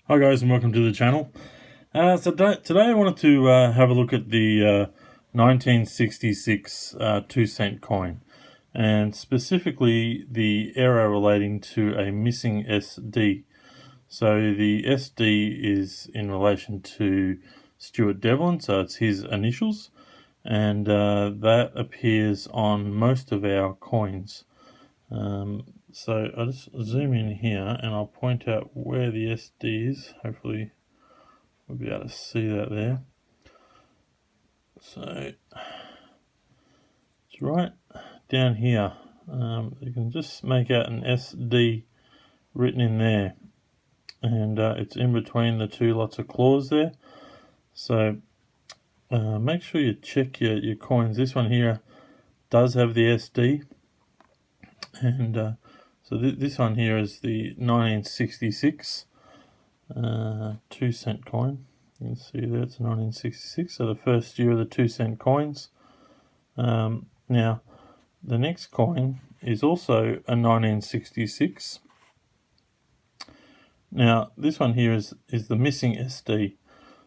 Hi guys, and welcome to the channel. Today I wanted to have a look at the 1966 2-cent coin, and specifically the error relating to a missing SD. So the SD is in relation to Stuart Devlin, so it's his initials, and that appears on most of our coins. So I'll just zoom in here and I'll point out where the SD is. Hopefully we'll be able to see that there. So it's right down here. You can just make out an SD written in there, and it's in between the two lots of claws there. So make sure you check your coins. This one here does have the SD, and so this one here is the 1966 2-cent coin. You can see there it's 1966, so the first year of the 2-cent coins. Now, the next coin is also a 1966. Now, this one here is the missing SD.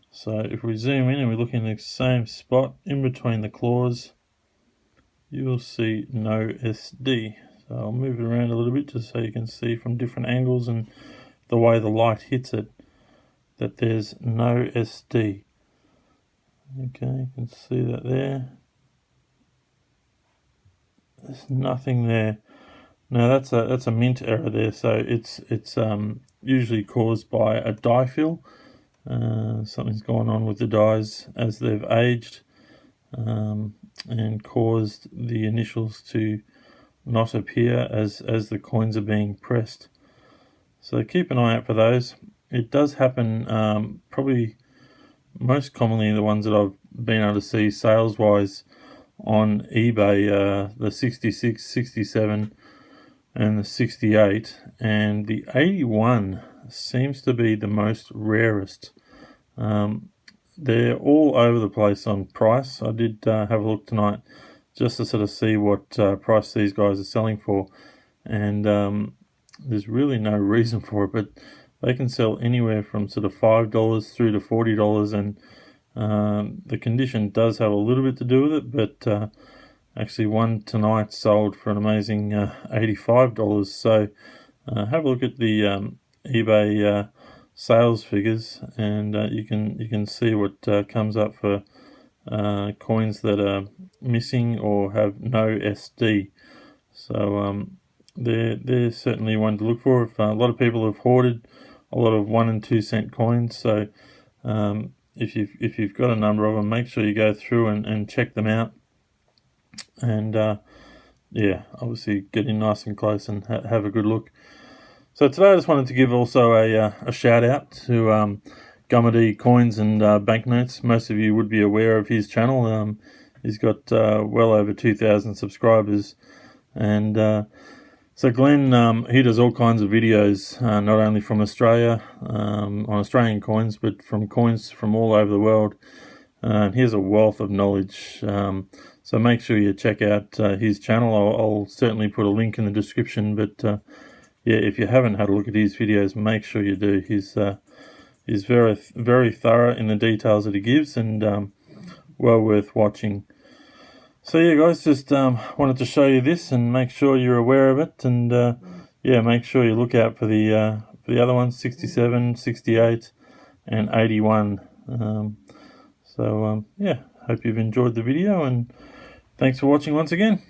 So if we zoom in and we look in the same spot in between the claws, you will see no SD. So I'll move it around a little bit just so you can see from different angles and the way the light hits it that there's no SD. Okay, you can see that there. There's nothing there. Now that's a mint error there. So it's usually caused by a die fill. Something's gone on with the dies as they've aged, and caused the initials to not appear as the coins are being pressed. So keep an eye out for those. It does happen probably most commonly the ones that I've been able to see sales wise on eBay, the 66, 67 and the 68, and the 81 seems to be the most rarest. They're all over the place on price. I did have a look tonight just to sort of see what price these guys are selling for, and there's really no reason for it, but they can sell anywhere from sort of $5 through to $40, and the condition does have a little bit to do with it, but actually one tonight sold for an amazing $85. So have a look at the eBay sales figures, and you can see what comes up for coins that are missing or have no SD. So they're certainly one to look for. If a lot of people have hoarded a lot of 1 and 2 cent coins, so if you've got a number of them, make sure you go through and check them out, and yeah, obviously get in nice and close and have a good look. So today I just wanted to give also a shout out to Gumardee Coins and Banknotes. Most of you would be aware of his channel. He's got well over 2,000 subscribers, and so Glenn, he does all kinds of videos, not only from Australia, on Australian coins, but from coins from all over the world. He has a wealth of knowledge, so make sure you check out his channel. I'll certainly put a link in the description, but yeah, if you haven't had a look at his videos, make sure you do. He's very, very thorough in the details that he gives, and well worth watching. So yeah, guys, just wanted to show you this and make sure you're aware of it, and yeah, make sure you look out for the other ones, 67, 68, and 81. So yeah, hope you've enjoyed the video, and thanks for watching once again.